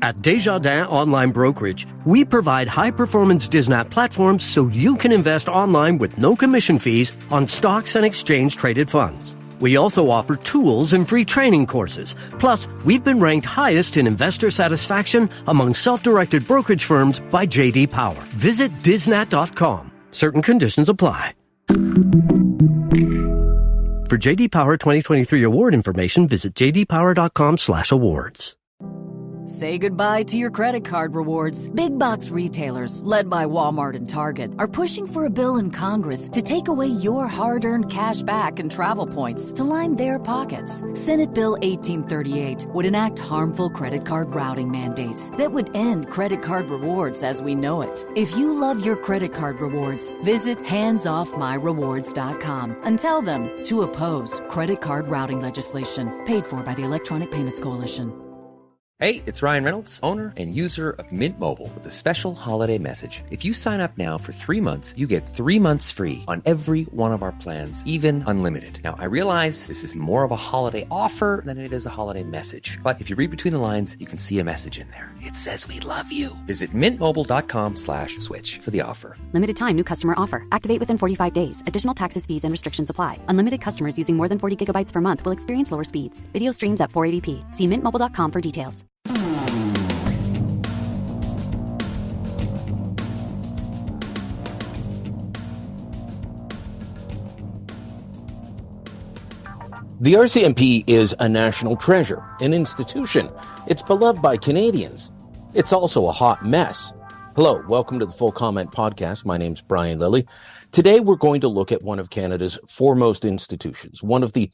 At Desjardins Online Brokerage, we provide high-performance Disnat platforms so you can invest online with no commission fees on stocks and exchange-traded funds. We also offer tools and free training courses. Plus, we've been ranked highest in investor satisfaction among self-directed brokerage firms by J.D. Power. Visit disnat.com. Certain conditions apply. For J.D. Power 2023 award information, visit jdpower.com/awards. Say goodbye to your credit card rewards. Big box retailers, led by Walmart and Target, are pushing for a bill in Congress to take away your hard-earned cash back and travel points to line their pockets. Senate Bill 1838 would enact harmful credit card routing mandates that would end credit card rewards as we know it. If you love your credit card rewards, visit handsoffmyrewards.com and tell them to oppose credit card routing legislation paid for by the Electronic Payments Coalition. Hey, it's Ryan Reynolds, owner and user of Mint Mobile, with a special holiday message. If you sign up now for 3 months, you get 3 months free on every one of our plans, even unlimited. Now, I realize this is more of a holiday offer than it is a holiday message. But if you read between the lines, you can see a message in there. It says we love you. Visit mintmobile.com/switch for the offer. Limited time new customer offer. Activate within 45 days. Additional taxes, fees, and restrictions apply. Unlimited customers using more than 40 gigabytes per month will experience lower speeds. Video streams at 480p. See mintmobile.com for details. The RCMP is a national treasure, an institution. It's beloved by Canadians. It's also a hot mess. Hello, welcome to the Full Comment Podcast. My name's Brian Lilly. Today we're going to look at one of Canada's foremost institutions, one of the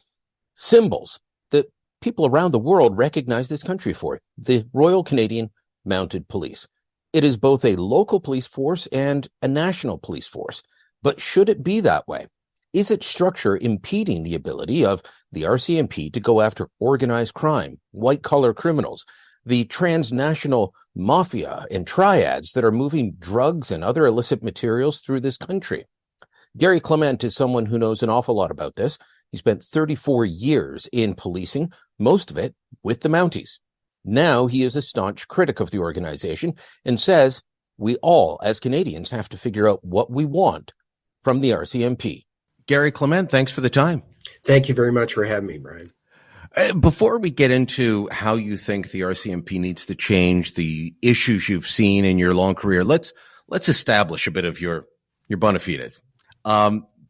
symbols that people around the world recognize this country for, the Royal Canadian Mounted Police. It is both a local police force and a national police force. But should it be that way? Is its structure impeding the ability of the RCMP to go after organized crime, white-collar criminals, the transnational mafia and triads that are moving drugs and other illicit materials through this country? Garry Clement is someone who knows an awful lot about this. He spent 34 years in policing, most of it with the Mounties. Now he is a staunch critic of the organization and says we all, as Canadians, have to figure out what we want from the RCMP. Garry Clement, thanks for the time. Thank you very much for having me, Brian. Before we get into how you think the RCMP needs to change, the issues you've seen in your long career, let's establish a bit of your bona fides.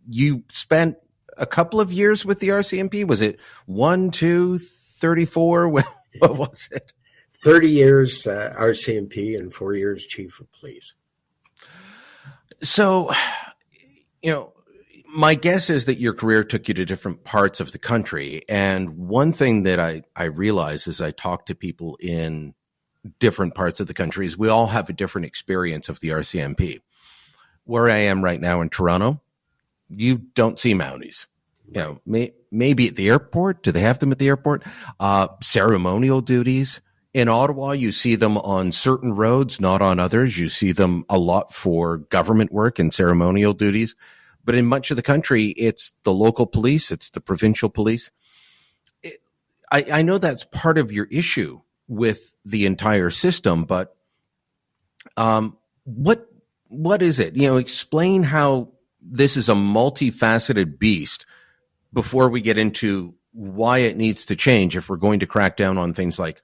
You spent a couple of years with the RCMP. Was it 1, 2, 34? What was it? 30 years RCMP and 4 years chief of police. So, my guess is that your career took you to different parts of the country. And one thing that I realize as I talk to people in different parts of the country is we all have a different experience of the RCMP. Where I am right now in Toronto, you don't see Mounties. Maybe at the airport. Do they have them at the airport? Ceremonial duties. In Ottawa, you see them on certain roads, not on others. You see them a lot for government work and ceremonial duties. But in much of the country, it's the local police, it's the provincial police. I know that's part of your issue with the entire system, but what is it? Explain how this is a multifaceted beast before we get into why it needs to change if we're going to crack down on things like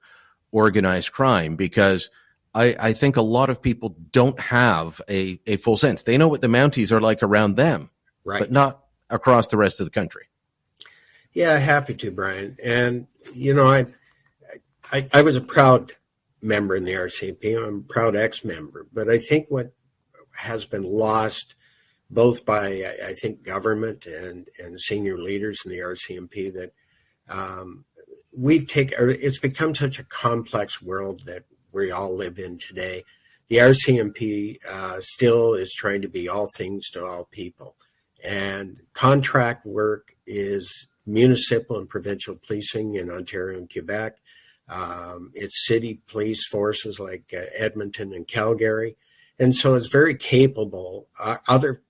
organized crime, because I think a lot of people don't have a full sense. They know what the Mounties are like around them, right, but not across the rest of the country. Yeah, happy to, Brian. And, I was a proud member in the RCMP. I'm a proud ex-member. But I think what has been lost both by, I think, government and senior leaders in the RCMP that it's become such a complex world that we all live in today. The RCMP still is trying to be all things to all people. And contract work is municipal and provincial policing in Ontario and Quebec. It's city police forces like Edmonton and Calgary. And so it's very capable. Other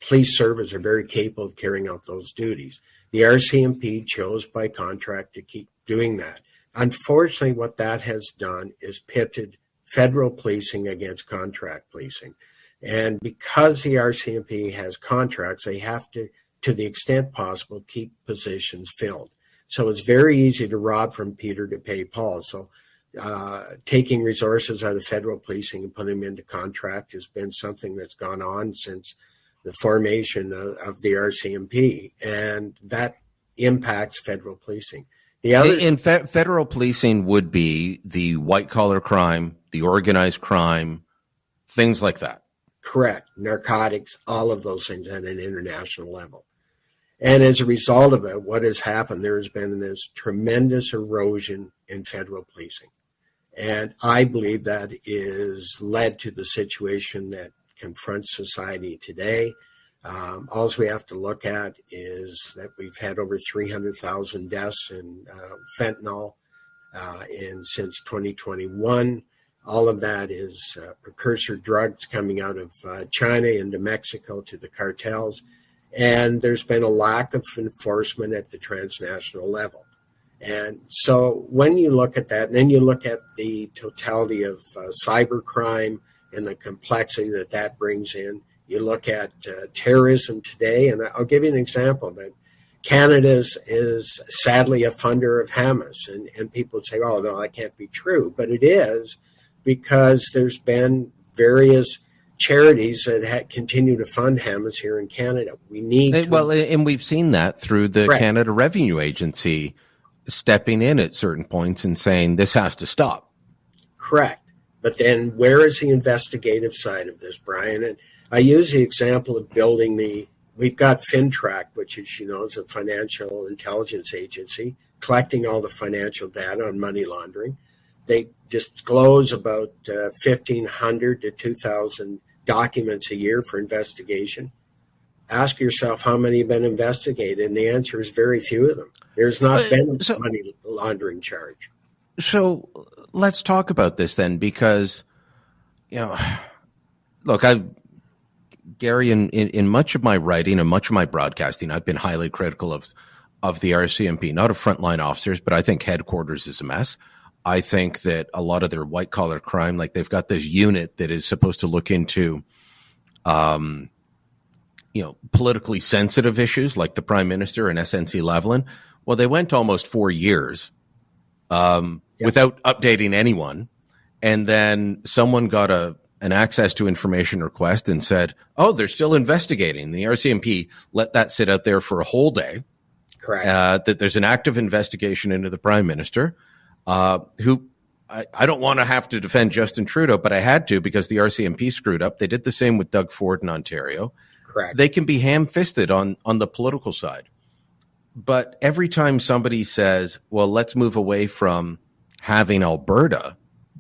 police services are very capable of carrying out those duties. The RCMP chose by contract to keep doing that. Unfortunately, what that has done is pitted federal policing against contract policing. And because the RCMP has contracts, they have to the extent possible, keep positions filled. So it's very easy to rob from Peter to pay Paul. So taking resources out of federal policing and putting them into contract has been something that's gone on since the formation of the RCMP, and that impacts federal policing. The other federal policing would be the white-collar crime, the organized crime, things like that. Correct. Narcotics, all of those things at an international level. And as a result of it, what has happened, there has been this tremendous erosion in federal policing. And I believe that is led to the situation that confronts society today. All we have to look at is that we've had over 300,000 deaths in fentanyl since 2021. All of that is precursor drugs coming out of China into Mexico to the cartels. And there's been a lack of enforcement at the transnational level. And so when you look at that, and then you look at the totality of cybercrime and the complexity that brings in, you look at terrorism today, and I'll give you an example that Canada is sadly a funder of Hamas. And people would say, oh, no, that can't be true. But it is, because there's been various charities that continue to fund Hamas here in Canada. We need and we've seen that through the Correct. Canada Revenue Agency stepping in at certain points and saying this has to stop. Correct. But then where is the investigative side of this, Brian? And I use the example of we've got FinTrack, which is, is a financial intelligence agency, collecting all the financial data on money laundering. They disclose about 1,500 to 2,000 documents a year for investigation. Ask yourself how many have been investigated, and the answer is very few of them. There's not been a money laundering charge. So let's talk about this then, because, look, Garry, in much of my writing and much of my broadcasting, I've been highly critical of the RCMP, not of frontline officers, but I think headquarters is a mess. I think that a lot of their white collar crime, like they've got this unit that is supposed to look into, politically sensitive issues like the Prime Minister and SNC Lavalin. Well, they went almost 4 years without updating anyone. And then someone got an access to information request and said, oh, they're still investigating. The RCMP let that sit out there for a whole day. Correct. That there's an active investigation into the Prime Minister. Who I don't want to have to defend Justin Trudeau, but I had to because the RCMP screwed up. They did the same with Doug Ford in Ontario. Correct. They can be ham-fisted on the political side. But every time somebody says, well, let's move away from having Alberta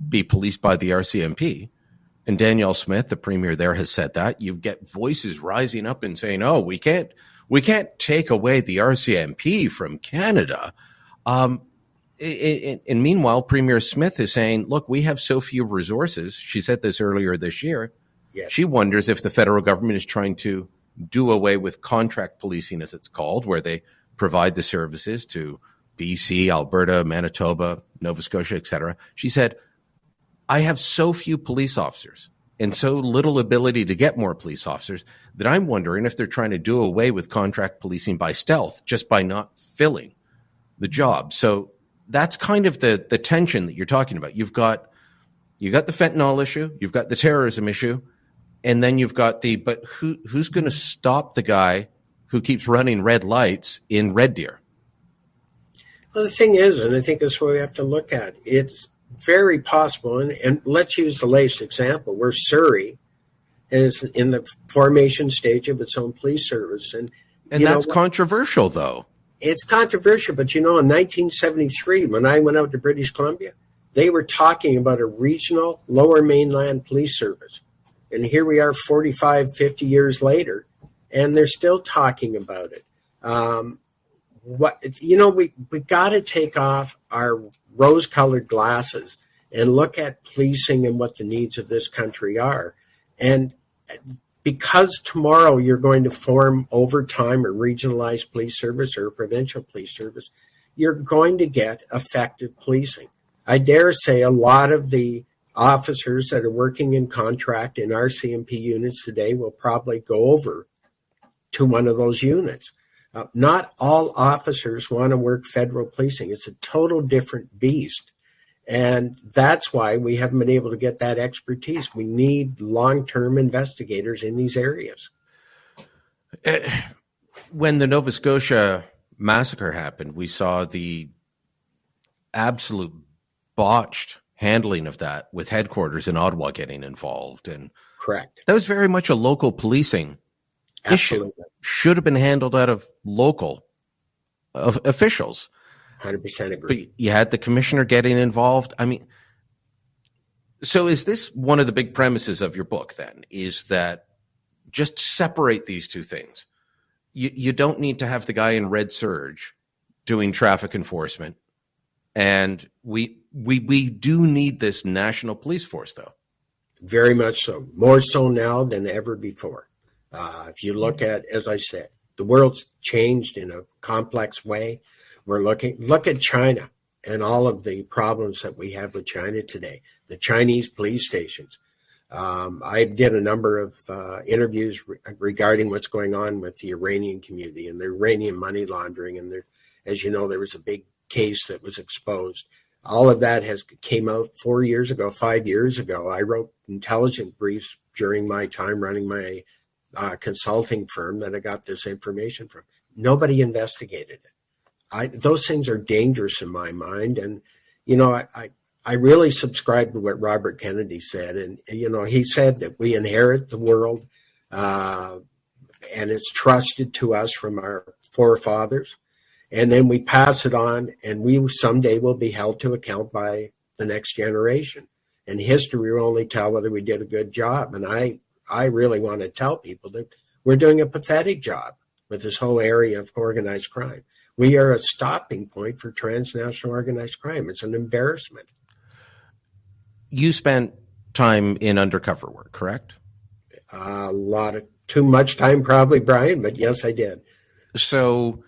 be policed by the RCMP, and Danielle Smith, the premier there, has said that, you get voices rising up and saying, oh, we can't take away the RCMP from Canada. And meanwhile, Premier Smith is saying, look, we have so few resources. She said this earlier this year. Yes. She wonders if the federal government is trying to do away with contract policing, as it's called, where they provide the services to BC, Alberta, Manitoba, Nova Scotia, etc. She said, I have so few police officers and so little ability to get more police officers that I'm wondering if they're trying to do away with contract policing by stealth, just by not filling the job. So that's kind of the tension that you're talking about. You got the fentanyl issue, you've got the terrorism issue, and then you've got but who's going to stop the guy who keeps running red lights in Red Deer? Well, the thing is, and I think that's what we have to look at, it's very possible, and let's use the latest example, where Surrey is in the formation stage of its own police service. And that's controversial, though. It's controversial, but in 1973, when I went out to British Columbia, they were talking about a regional lower mainland police service. And here we are 45, 50 years later, and they're still talking about it. We got to take off our rose-colored glasses and look at policing and what the needs of this country are. And because tomorrow you're going to form over time a regionalized police service or a provincial police service, you're going to get effective policing. I dare say a lot of the officers that are working in contract in RCMP units today will probably go over to one of those units. Not all officers want to work federal policing. It's a total different beast. And that's why we haven't been able to get that expertise. We need long-term investigators in these areas. When the Nova Scotia massacre happened, we saw the absolute botched handling of that with headquarters in Ottawa getting involved. And correct. That was very much a local policing issue. Should have been handled out of local officials. 100% agree. But you had the commissioner getting involved. I mean, so is this one of the big premises of your book then, is that just separate these two things? You don't need to have the guy in red surge doing traffic enforcement. And we do need this national police force, though. Very much so. More so now than ever before. If you look at, as I said, the world's changed in a complex way. Look at China and all of the problems that we have with China today. The Chinese police stations. I did a number of interviews regarding what's going on with the Iranian community and the Iranian money laundering. And there, as you know, there was a big case that was exposed. All of that came out 4 years ago, 5 years ago. I wrote intelligence briefs during my time running my consulting firm that I got this information from. Nobody investigated it. Those things are dangerous in my mind. And, you know, I really subscribe to what Robert Kennedy said. And, you know, he said that we inherit the world and it's trusted to us from our forefathers. And then we pass it on, and we someday will be held to account by the next generation. And history will only tell whether we did a good job. And I really want to tell people that we're doing a pathetic job with this whole area of organized crime. We are a stopping point for transnational organized crime. It's an embarrassment. You spent time in undercover work, correct? Too much time probably, Brian, but yes, I did. So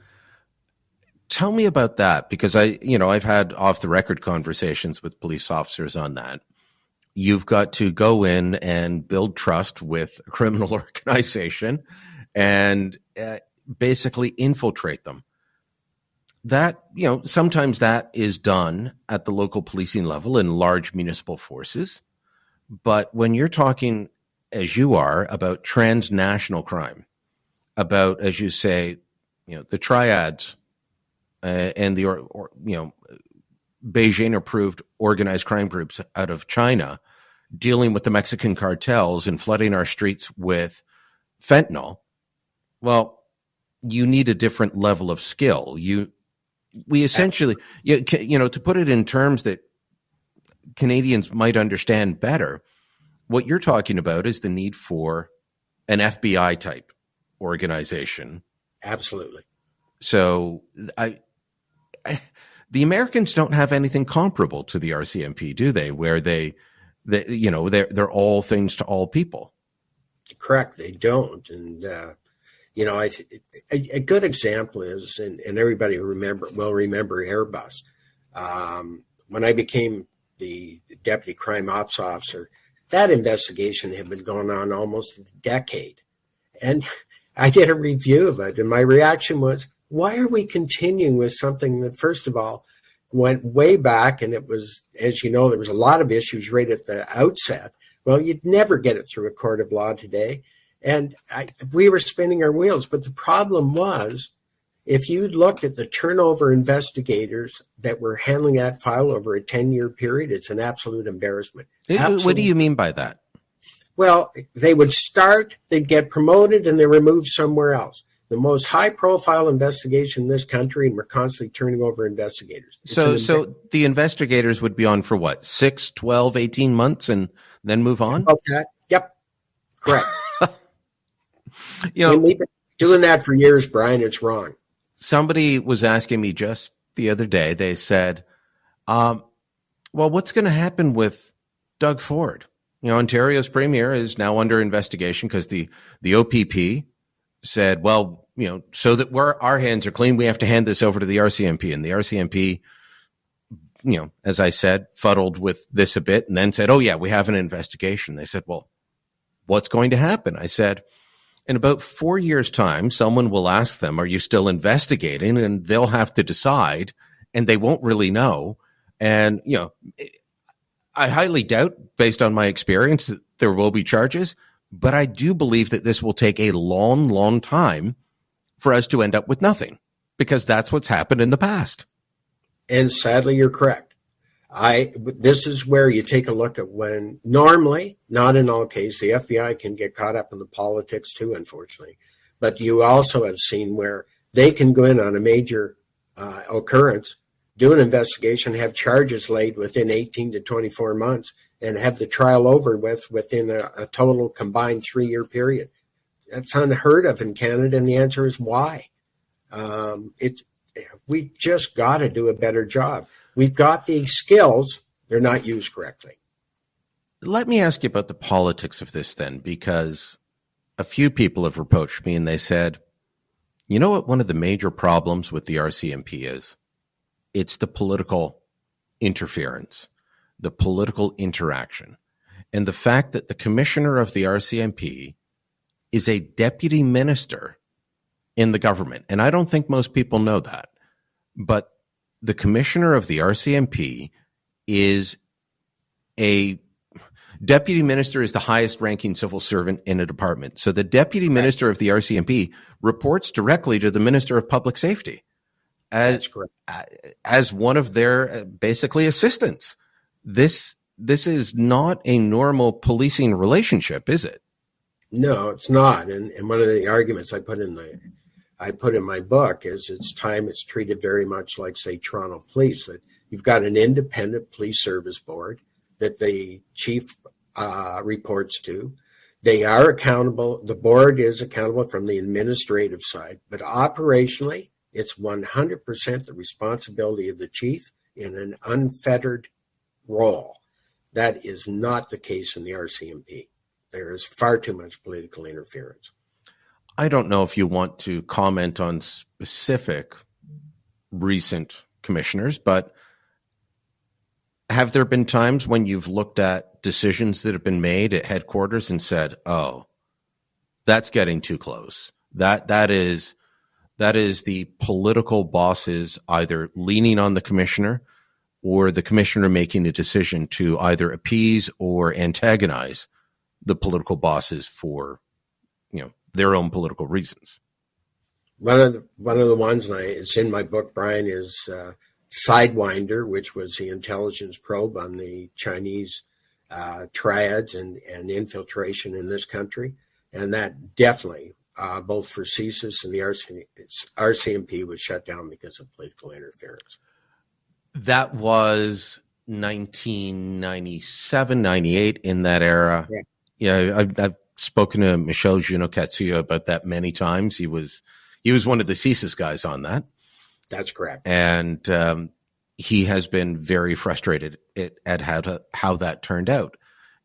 tell me about that, because I've had off the record conversations with police officers on that. You've got to go in and build trust with a criminal organization and basically infiltrate them. That, you know, sometimes that is done at the local policing level in large municipal forces. But when you're talking, as you are, about transnational crime, about, as you say, you know, the triads and the, Beijing-approved organized crime groups out of China dealing with the Mexican cartels and flooding our streets with fentanyl, well, you need a different level of skill. We essentially, to put it in terms that Canadians might understand better, what you're talking about is the need for an FBI type organization. Absolutely. So the Americans don't have anything comparable to the RCMP, do they? Where they're all things to all people. Correct. They don't. And, a good example is, and everybody will remember Airbus. When I became the deputy crime ops officer, that investigation had been going on almost a decade. And I did a review of it, and my reaction was, why are we continuing with something that, first of all, went way back, and it was, as you know, there was a lot of issues right at the outset. Well, you'd never get it through a court of law today. And we were spinning our wheels. But the problem was, if you looked at the turnover investigators that were handling that file over a 10-year period, it's an absolute embarrassment. What do you mean by that? Well, they would start, they'd get promoted, and they were moved somewhere else. The most high-profile investigation in this country, and we're constantly turning over investigators. So the investigators would be on for what, 6, 12, 18 months and then move on? Okay. Yep. Correct. We've been doing that for years, Brian. It's wrong. Somebody was asking me just the other day, they said, well, what's going to happen with Doug Ford? Ontario's premier is now under investigation because the OPP said, well, so that our hands are clean, we have to hand this over to the RCMP. And the RCMP, as I said, fuddled with this a bit and then said, oh, yeah, we have an investigation. They said, well, what's going to happen? I said, in about 4 years' time, someone will ask them, are you still investigating? And they'll have to decide, and they won't really know. And, I highly doubt, based on my experience, that there will be charges. But I do believe that this will take a long, long time for us to end up with nothing, because that's what's happened in the past. And sadly, you're correct. This is where you take a look at when normally, not in all cases, the FBI can get caught up in the politics too, unfortunately. But you also have seen where they can go in on a major occurrence, do an investigation, have charges laid within 18 to 24 months, and have the trial over within a total combined 3-year period. That's unheard of in Canada, and the answer is why. We just got to do a better job. We've got the skills, they're not used correctly. Let me ask you about the politics of this then, because a few people have approached me and they said, you know what one of the major problems with the RCMP is? It's the political interference, the political interaction, and the fact that the commissioner of the RCMP is a deputy minister in the government. And I don't think most people know that. But the commissioner of the RCMP is a deputy minister, is the highest ranking civil servant in a department. So the deputy minister of the RCMP reports directly to the minister of public safety as one of their basically assistants. This is not a normal policing relationship, is it? No, it's not. And one of the arguments I put in my book is it's treated very much like, say, Toronto Police, that you've got an independent police service board that the chief reports to. They are accountable. The board is accountable from the administrative side, but operationally, it's 100% the responsibility of the chief in an unfettered role. That is not the case in the RCMP. There is far too much political interference. I don't know if you want to comment on specific recent commissioners, but have there been times when you've looked at decisions that have been made at headquarters and said, oh, that's getting too close? That is the political bosses either leaning on the commissioner or the commissioner making a decision to either appease or antagonize the political bosses for, their own political reasons. One of the ones, and it's in my book, Brian, is Sidewinder, which was the intelligence probe on the Chinese triads and infiltration in this country. And that definitely, both for CSIS and the RCMP, was shut down because of political interference. That was 1997, 98, in that era. Yeah, I've spoken to Michel Junot-Katsuya about that many times. He was one of the CSIS guys on that. That's correct. And he has been very frustrated at how that turned out.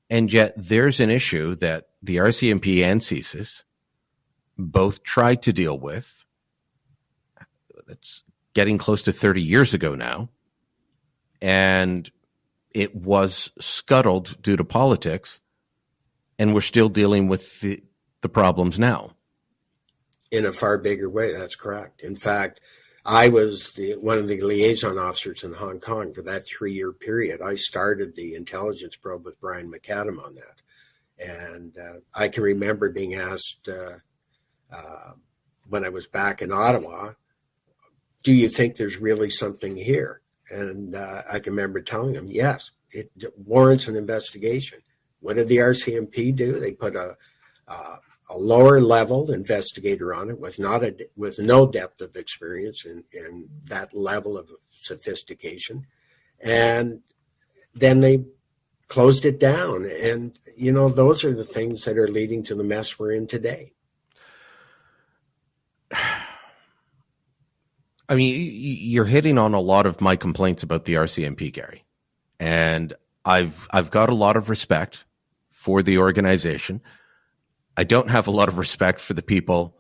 And yet there's an issue that the RCMP and CSIS both tried to deal with. That's getting close to 30 years ago now. And it was scuttled due to politics. And we're still dealing with the problems now. In a far bigger way, that's correct. In fact, I was one of the liaison officers in Hong Kong for that 3-year period. I started the intelligence probe with Brian McAdam on that. And I can remember being asked when I was back in Ottawa, do you think there's really something here? And I can remember telling him, yes, it warrants an investigation. What did the RCMP do? They put a lower level investigator on it with no depth of experience in that level of sophistication, and then they closed it down. And those are the things that are leading to the mess we're in today. I mean, you're hitting on a lot of my complaints about the RCMP, Garry, and I've got a lot of respect for the organization. I don't have a lot of respect for the people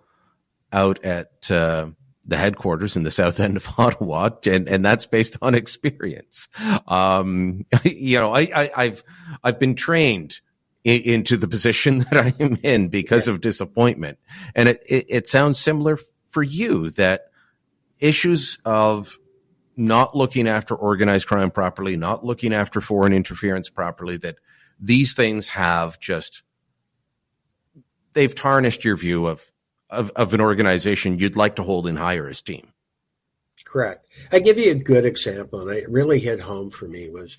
out at the headquarters in the south end of Ottawa, and that's based on experience. I've been trained into the position that I am in because of disappointment, and it sounds similar for you, that issues of not looking after organized crime properly, not looking after foreign interference properly, that these things have just, they've tarnished your view of an organization you'd like to hold in higher esteem. Correct. I give you a good example, and it really hit home for me, was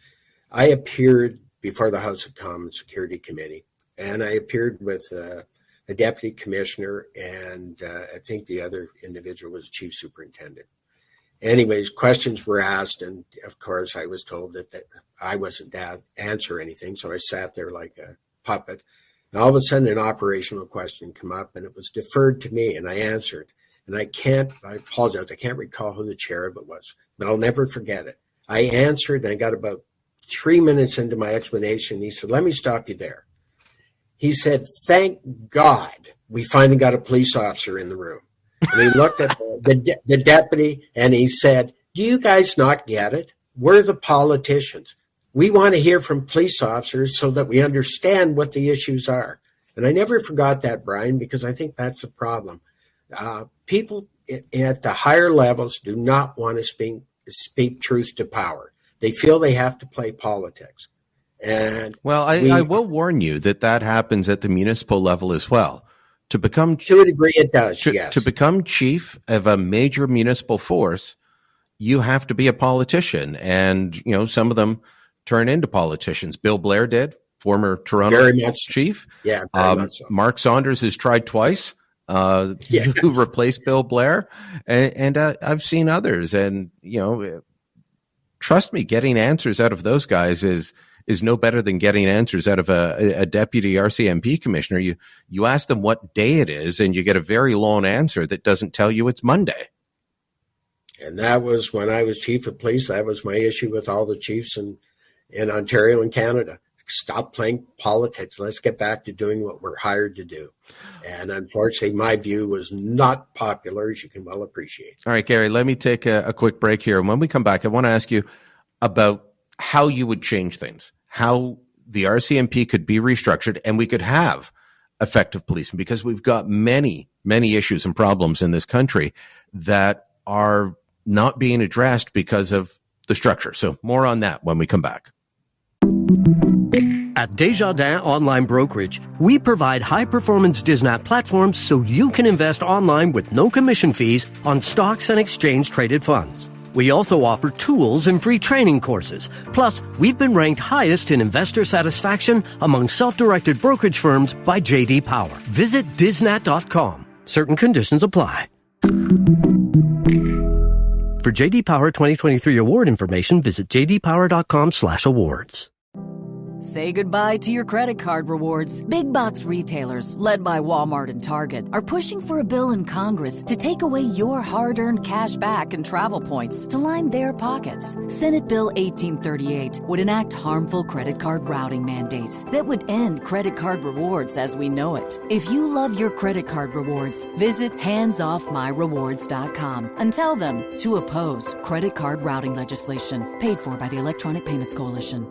I appeared before the House of Commons Security Committee, and I appeared with a deputy commissioner, and I think the other individual was chief superintendent. Anyways, questions were asked, and of course I was told that I wasn't to answer anything, so I sat there like a puppet. And all of a sudden an operational question came up, and it was deferred to me, and I answered. And I apologize, I can't recall who the chair of it was, but I'll never forget it. I answered, and I got about 3 minutes into my explanation. He said, "Let me stop you there." He said, "Thank God we finally got a police officer in the room." And he looked at the deputy, and he said, "Do you guys not get it? We're the politicians. We want to hear from police officers so that we understand what the issues are." And I never forgot that, Brian, because I think that's the problem. People at the higher levels do not want to speak truth to power. They feel they have to play politics. And I will warn you that happens at the municipal level as well. To a degree, it does. Yes. To become chief of a major municipal force, you have to be a politician, and some of them turn into politicians. Bill Blair did, former Toronto chief. Yeah, very much so. Mark Saunders has tried twice to replace Bill Blair, and I've seen others, and trust me, getting answers out of those guys is no better than getting answers out of a deputy RCMP commissioner. You ask them what day it is, and you get a very long answer that doesn't tell you it's Monday. And that was when I was chief of police. That was my issue with all the chiefs in Ontario and Canada. Stop playing politics. Let's get back to doing what we're hired to do. And unfortunately, my view was not popular, as you can well appreciate. All right, Garry, let me take a quick break here. And when we come back, I want to ask you about how you would change things, how the RCMP could be restructured, and we could have effective policing, because we've got many, many issues and problems in this country that are not being addressed because of the structure. So more on that when we come back. At Desjardins Online Brokerage, we provide high-performance Disnat platforms so you can invest online with no commission fees on stocks and exchange-traded funds. We also offer tools and free training courses. Plus, we've been ranked highest in investor satisfaction among self-directed brokerage firms by J.D. Power. Visit disnat.com. Certain conditions apply. For J.D. Power 2023 award information, visit jdpower.com/awards. Say goodbye to your credit card rewards. Big box retailers, led by Walmart and Target, are pushing for a bill in Congress to take away your hard-earned cash back and travel points to line their pockets. Senate Bill 1838 would enact harmful credit card routing mandates that would end credit card rewards as we know it. If you love your credit card rewards, visit handsoffmyrewards.com and tell them to oppose credit card routing legislation paid for by the Electronic Payments Coalition.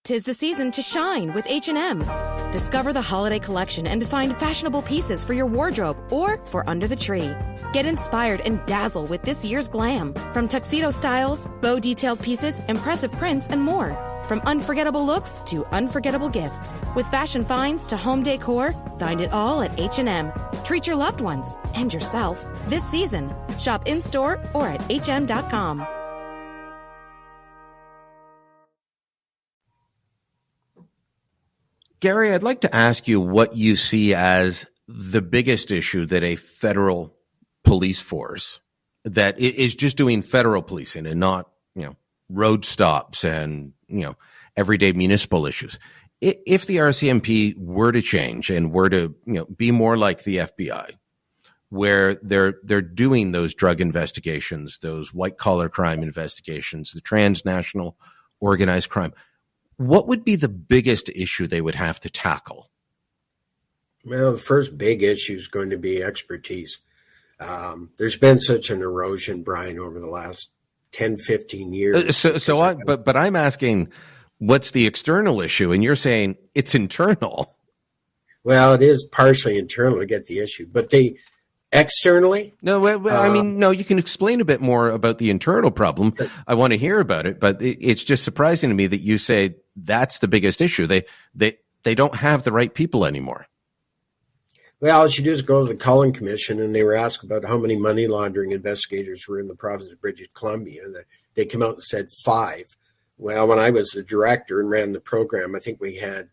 'Tis the season to shine with H&M. Discover the holiday collection and find fashionable pieces for your wardrobe or for under the tree. Get inspired and dazzle with this year's glam. From tuxedo styles, bow detailed pieces, impressive prints, and more. From unforgettable looks to unforgettable gifts. With fashion finds to home decor, find it all at H&M. Treat your loved ones and yourself this season. Shop in-store or at hm.com. Garry, I'd like to ask you what you see as the biggest issue that a federal police force that is just doing federal policing and not, road stops and, everyday municipal issues. If the RCMP were to change and were to, be more like the FBI, where they're doing those drug investigations, those white collar crime investigations, the transnational organized crime, what would be the biggest issue they would have to tackle? Well, the first big issue is going to be expertise. There's been such an erosion, Brian, over the last 10, 15 years. But I'm asking, what's the external issue? And you're saying it's internal. Well, it is partially internal to get the issue, but externally? No, I mean, no, you can explain a bit more about the internal problem. I want to hear about it, but it's just surprising to me that you say that's the biggest issue. They don't have the right people anymore. Well, all you do is go to the Cullen Commission, and they were asked about how many money laundering investigators were in the province of British Columbia, and they came out and said 5. Well, when I was the director and ran the program, I think we had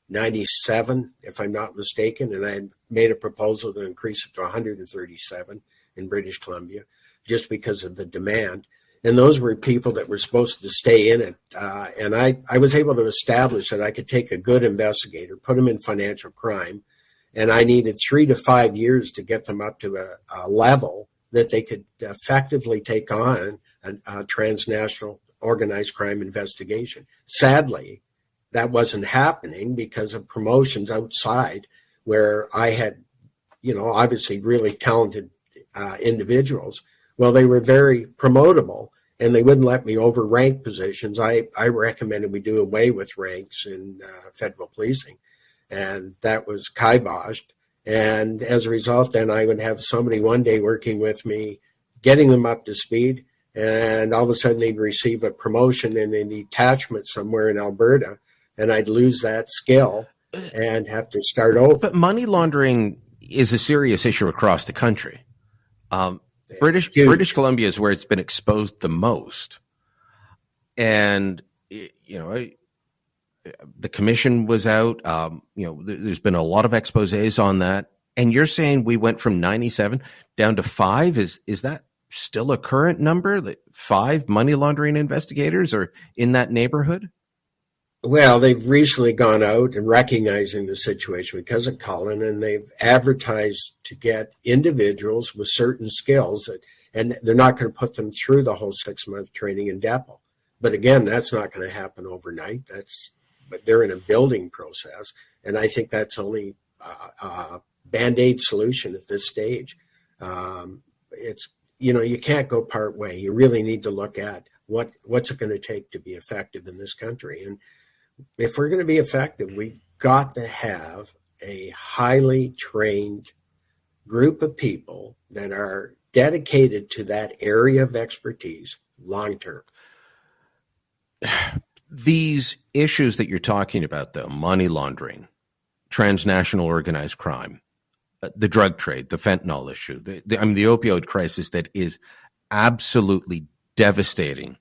97, if I'm not mistaken, and I had made a proposal to increase it to 137 in British Columbia just because of the demand. And those were people that were supposed to stay in it. And I was able to establish that I could take a good investigator, put them in financial crime, and I needed 3 to 5 years to get them up to a level that they could effectively take on a transnational organized crime investigation. Sadly, that wasn't happening because of promotions outside where I had, obviously really talented individuals. Well, they were very promotable, and they wouldn't let me over rank positions. I recommended we do away with ranks in federal policing. And that was kiboshed. And as a result, then I would have somebody one day working with me, getting them up to speed. And all of a sudden they'd receive a promotion in a detachment somewhere in Alberta. And I'd lose that skill and have to start over. But money laundering is a serious issue across the country. British Columbia is where it's been exposed the most. And, the commission was out. There's been a lot of exposés on that. And you're saying we went from 97 down to 5? Is that still a current number? That 5 money laundering investigators are in that neighborhood? Well, they've recently gone out and recognizing the situation because of Cullen, and they've advertised to get individuals with certain skills, and they're not going to put them through the whole 6-month training in depot. But again, that's not going to happen overnight. But they're in a building process, and I think that's only a Band-Aid solution at this stage. It's you can't go part way. You really need to look at what's it going to take to be effective in this country. And if we're going to be effective, we've got to have a highly trained group of people that are dedicated to that area of expertise long term. These issues that you're talking about, though, money laundering, transnational organized crime, the drug trade, the fentanyl issue, the opioid crisis that is absolutely devastating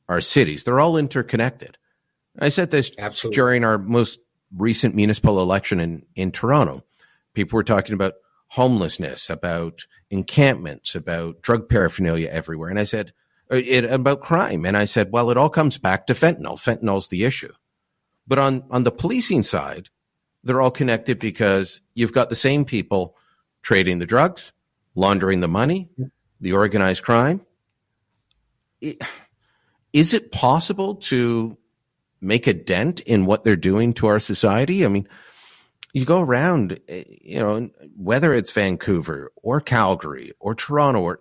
our cities. They're all interconnected. I said this Absolutely. During our most recent municipal election in Toronto. People were talking about homelessness, about encampments, about drug paraphernalia everywhere. And I said, about crime. And I said, well, it all comes back to fentanyl. Fentanyl's the issue. But on the policing side, they're all connected because you've got the same people trading the drugs, laundering the money, the organized crime. Is it possible to make a dent in what they're doing to our society? I mean, you go around, whether it's Vancouver or Calgary or Toronto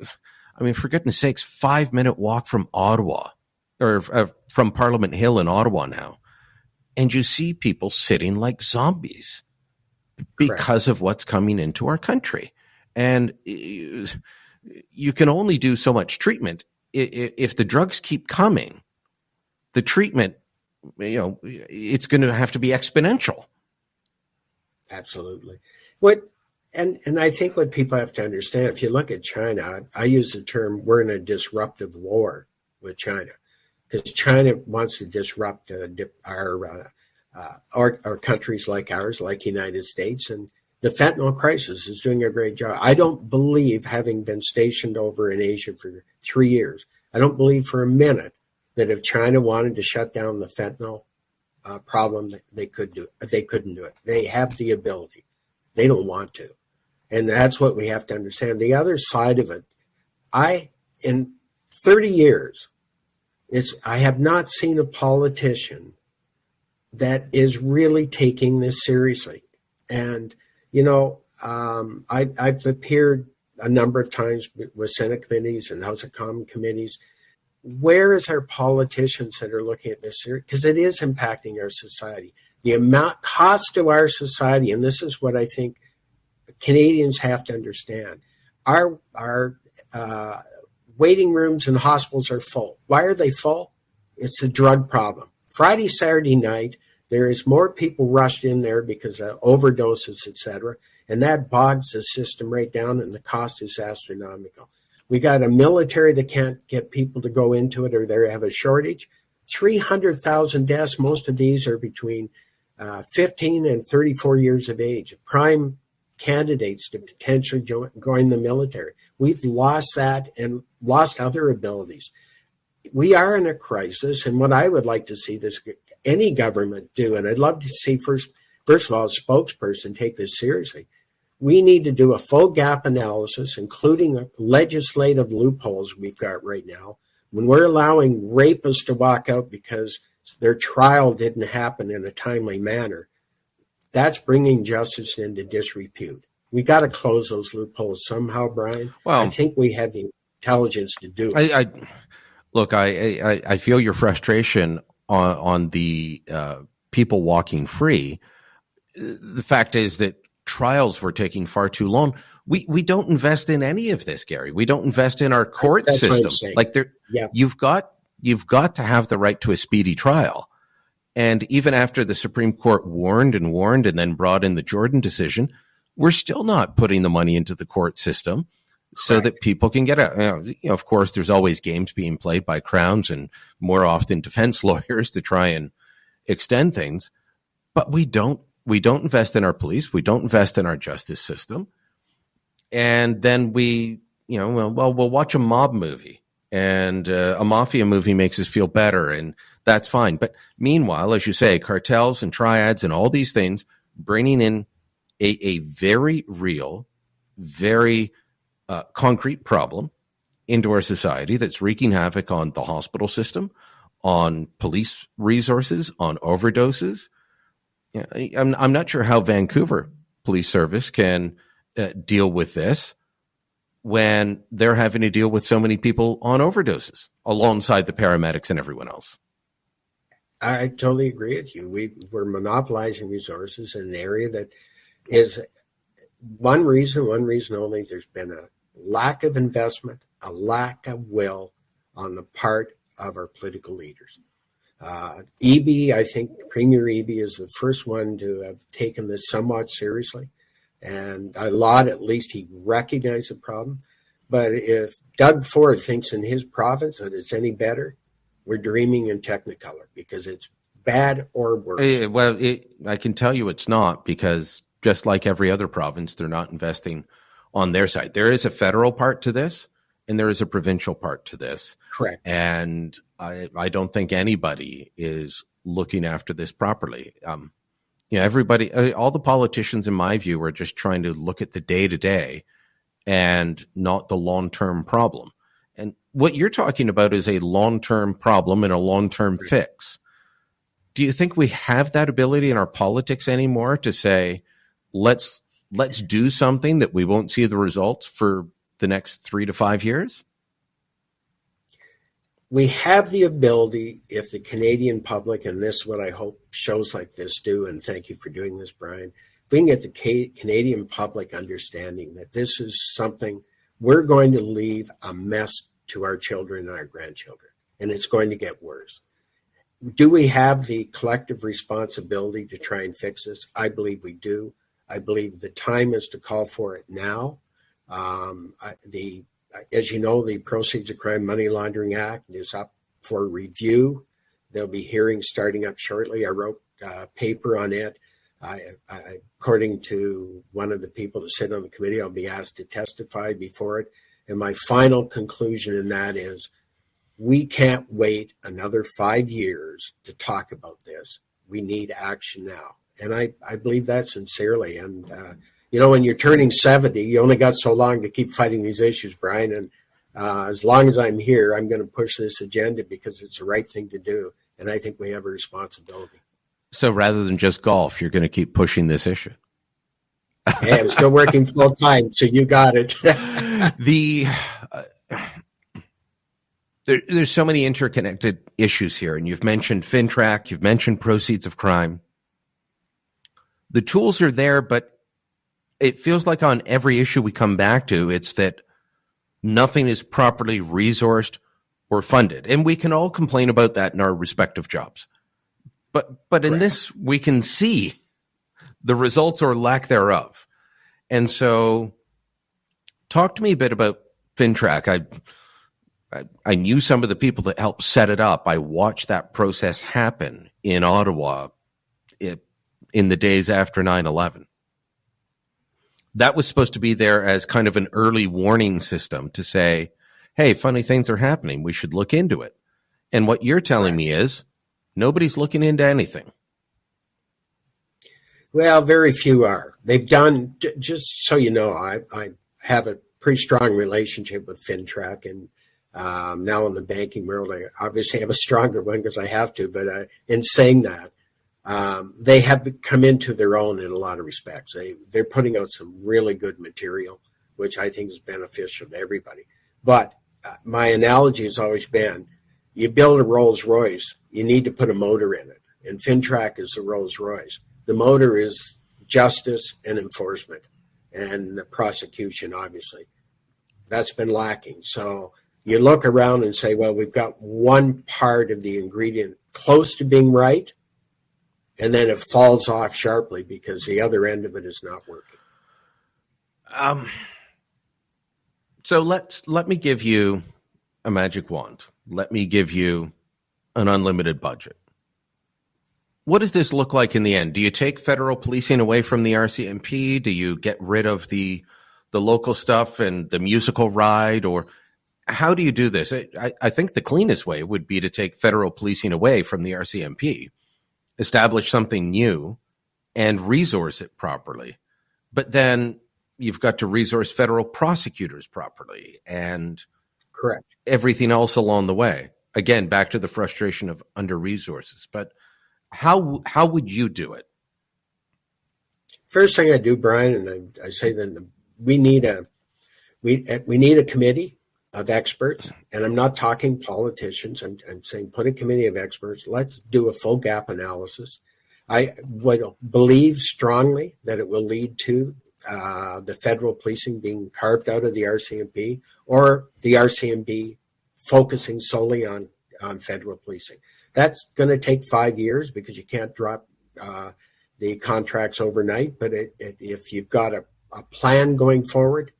for goodness sakes, 5-minute walk from Ottawa or from Parliament Hill in Ottawa now. And you see people sitting like zombies because of what's coming into our country. And you can only do so much treatment. If the drugs keep coming, the treatment, it's going to have to be exponential. Absolutely. And I think what people have to understand, if you look at China, I use the term we're in a disruptive war with China because China wants to disrupt our countries like ours, like United States. And the fentanyl crisis is doing a great job. I don't believe, having been stationed over in Asia for 3 years, I don't believe for a minute that if China wanted to shut down the fentanyl problem, they couldn't do it. They have the ability. They don't want to. And that's what we have to understand. The other side of it, in 30 years, I have not seen a politician that is really taking this seriously. And, I've appeared a number of times with Senate committees and House of Commons committees. Where is our politicians that are looking at this? Because it is impacting our society. The amount cost to our society, and this is what I think Canadians have to understand. Our waiting rooms in hospitals are full. Why are they full? It's the drug problem. Friday, Saturday night, there is more people rushed in there because of overdoses, etc., and that bogs the system right down, and the cost is astronomical. We got a military that can't get people to go into it, or they have a shortage. 300,000 deaths. Most of these are between 15 and 34 years of age. Prime candidates to potentially join the military. We've lost that and lost other abilities. We are in a crisis, and what I would like to see any government do, and I'd love to see first of all, a spokesperson take this seriously. We need to do a full gap analysis, including legislative loopholes we've got right now. When we're allowing rapists to walk out because their trial didn't happen in a timely manner, that's bringing justice into disrepute. We got to close those loopholes somehow, Brian. Well, I think we have the intelligence to do it. I feel your frustration on the people walking free. The fact is that trials were taking far too long. We don't invest in any of this, Gary. We don't invest in our court system. Like you've got to have the right to a speedy trial. And even after the Supreme Court warned and then brought in the Jordan decision, we're still not putting the money into the court system so that people can get out. Of course, there's always games being played by crowns and more often defense lawyers to try and extend things. But we don't invest in our police. We don't invest in our justice system. And then we'll watch a mob movie, and a mafia movie makes us feel better, and that's fine. But meanwhile, as you say, cartels and triads and all these things bringing in a very real, very concrete problem into our society that's wreaking havoc on the hospital system, on police resources, on overdoses. I'm not sure how Vancouver Police Service can deal with this when they're having to deal with so many people on overdoses alongside the paramedics and everyone else. I totally agree with you. We're monopolizing resources in an area that is one reason only. There's been a lack of investment, a lack of will on the part of our political leaders. Eby, I think Premier Eby is the first one to have taken this somewhat seriously. And I laud at least he recognized the problem. But if Doug Ford thinks in his province that it's any better, we're dreaming in Technicolor, because it's bad or worse. I can tell you it's not, because just like every other province, they're not investing on their side. There is a federal part to this, and there is a provincial part to this. Correct. And I don't think anybody is looking after this properly. Everybody, all the politicians, in my view, are just trying to look at the day-to-day and not the long-term problem. And what you're talking about is a long-term problem and a long-term fix. Do you think we have that ability in our politics anymore to say, let's do something that we won't see the results for the next 3 to 5 years? We have the ability, if the Canadian public, and this is what I hope shows like this do, and thank you for doing this, Brian, if we can get the Canadian public understanding that this is something we're going to leave a mess to our children and our grandchildren, and it's going to get worse. Do we have the collective responsibility to try and fix this? I believe we do. I believe the time is to call for it now. As you know, the Proceeds of Crime Money Laundering Act is up for review. There'll be hearings starting up shortly. I wrote a paper on it. According to one of the people that sit on the committee, I'll be asked to testify before it. And my final conclusion in that is we can't wait another 5 years to talk about this. We need action now. And I believe that sincerely. And, when you're turning 70, you only got so long to keep fighting these issues, Brian. And as long as I'm here, I'm going to push this agenda because it's the right thing to do. And I think we have a responsibility. So rather than just golf, you're going to keep pushing this issue? Hey, I'm still working full time, so you got it. There's so many interconnected issues here, and you've mentioned FinTrack, you've mentioned proceeds of crime. The tools are there, but it feels like on every issue we come back to, it's that nothing is properly resourced or funded. And we can all complain about that in our respective jobs. But in this, we can see the results or lack thereof. And so talk to me a bit about FinTrack. I knew some of the people that helped set it up. I watched that process happen in Ottawa in the days after 9/11. That was supposed to be there as kind of an early warning system to say, hey, funny things are happening. We should look into it. And what you're telling me is nobody's looking into anything. Well, very few are. They've done, just so you know, I have a pretty strong relationship with FinTrack, and now in the banking world, I obviously have a stronger one because I have to, but in saying that, they have come into their own in a lot of respects. They're putting out some really good material, which I think is beneficial to everybody. But my analogy has always been, you build a Rolls Royce, you need to put a motor in it. And FinTrack is the Rolls Royce. The motor is justice and enforcement and the prosecution, obviously. That's been lacking. So you look around and say, well, we've got one part of the ingredient close to being right, and then it falls off sharply because the other end of it is not working. So let me give you a magic wand. Let me give you an unlimited budget. What does this look like in the end? Do you take federal policing away from the RCMP? Do you get rid of the local stuff and the musical ride? Or how do you do this? I think the cleanest way would be to take federal policing away from the RCMP, establish something new, and resource it properly. But then you've got to resource federal prosecutors properly and correct everything else along the way. Again, back to the frustration of under-resources. But how would you do it? First thing I do, Brian, and I say that we need a committee of experts, and I'm not talking politicians. I'm saying put a committee of experts. Let's do a full gap analysis. I would believe strongly that it will lead to the federal policing being carved out of the RCMP, or the RCMP focusing solely on federal policing. That's going to take 5 years because you can't drop the contracts overnight. But if you've got a plan going forward,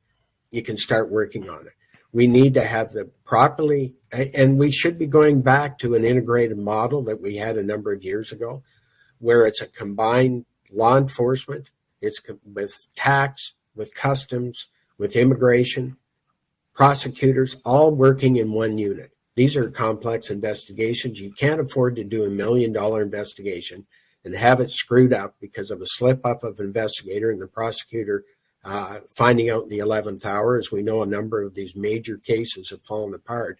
you can start working on it. We need to have the properly, and we should be going back to an integrated model that we had a number of years ago, where it's a combined law enforcement, it's with tax, with customs, with immigration, prosecutors, all working in one unit. These are complex investigations. You can't afford to do $1 million investigation and have it screwed up because of a slip up of investigator and the prosecutor finding out in the 11th hour. As we know, a number of these major cases have fallen apart.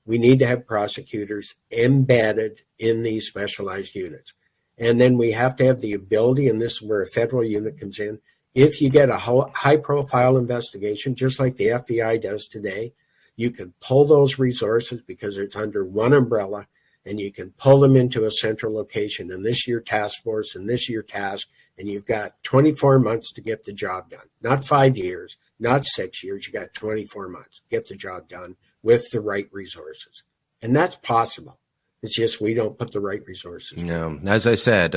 We need to have prosecutors embedded in these specialized units. And then we have to have the ability, and this is where a federal unit comes in, if you get a high-profile investigation, just like the FBI does today, you can pull those resources because it's under one umbrella, and you can pull them into a central location. And this year task force and this year task, and you've got 24 months to get the job done. Not 5 years, not 6 years. You got 24 months. Get the job done with the right resources. And that's possible. It's just we don't put the right resources. No, as I said,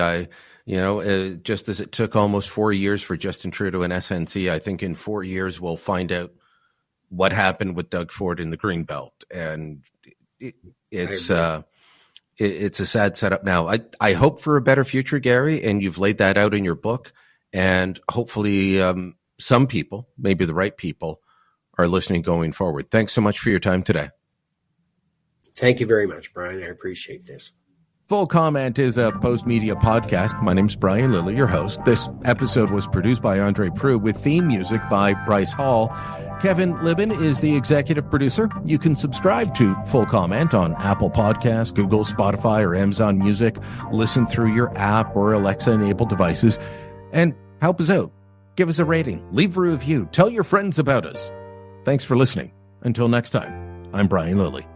just as it took almost 4 years for Justin Trudeau and SNC, I think in 4 years we'll find out what happened with Doug Ford in the Greenbelt, and it's a sad setup now. I hope for a better future, Garry, and you've laid that out in your book, and hopefully some people, maybe the right people, are listening going forward. Thanks so much for your time today. Thank you very much, Brian. I appreciate this. Full Comment is a post-media podcast. My name's Brian Lilly, your host. This episode was produced by Andre Prue with theme music by Bryce Hall. Kevin Libin is the executive producer. You can subscribe to Full Comment on Apple Podcasts, Google, Spotify, or Amazon Music. Listen through your app or Alexa-enabled devices and help us out. give us a rating, leave a review, tell your friends about us. Thanks for listening. Until next time, I'm Brian Lilly.